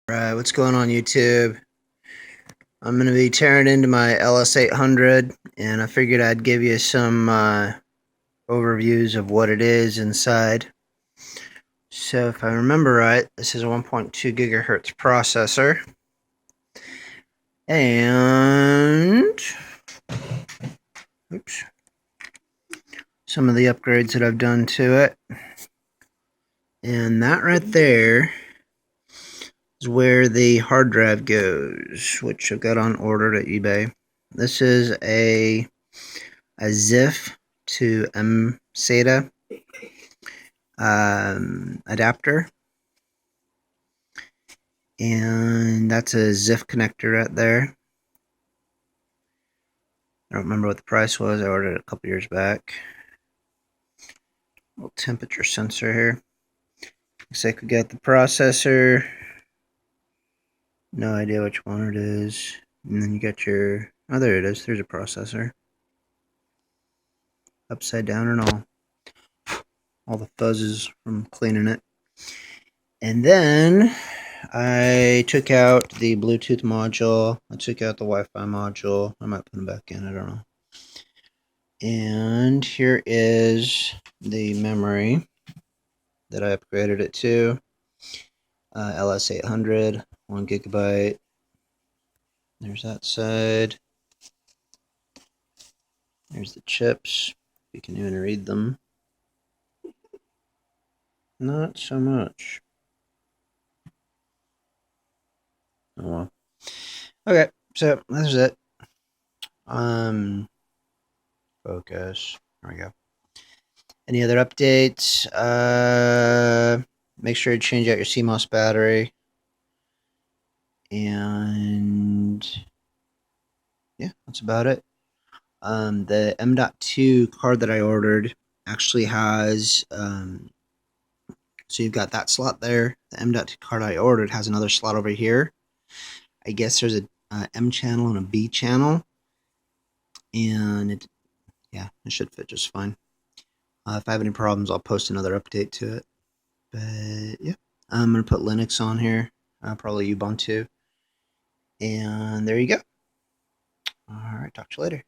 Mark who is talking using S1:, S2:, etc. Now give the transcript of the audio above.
S1: Right, what's going on YouTube? I'm going to be tearing into my LS800, and I figured I'd give you some overviews of what it is inside. So if I remember right, this is a 1.2 gigahertz processor, and oops, some of the upgrades that I've done to it. And that right there is where the hard drive goes, which I've got on order at eBay. This is a ZIF to m.2 adapter, and that's a ZIF connector right there. I don't remember what the price was. I ordered it a couple years back. Little temperature sensor here. Looks like we got the processor. No idea which one it is. And then you got your, oh, there it is. There's a processor. Upside down and all the fuzzes from cleaning it. And then I took out the Bluetooth module. I took out the Wi-Fi module. I might put them back in. I don't know. And here is the memory that I upgraded it to. LS800, 1 gigabyte. There's that side. There's the chips. You can even read them. Not so much. Oh well. Okay, so that's it. Focus. There we go. Any other updates? Make sure to change out your CMOS battery. And yeah, that's about it. The m.2 card that I ordered actually has, so you've got that slot there. The m.2 card I ordered has another slot over here. I guess there's a M channel and a B channel. And it should fit just fine. If I have any problems, I'll post another update to it. But yeah, I'm going to put Linux on here, probably Ubuntu. And there you go. All right, talk to you later.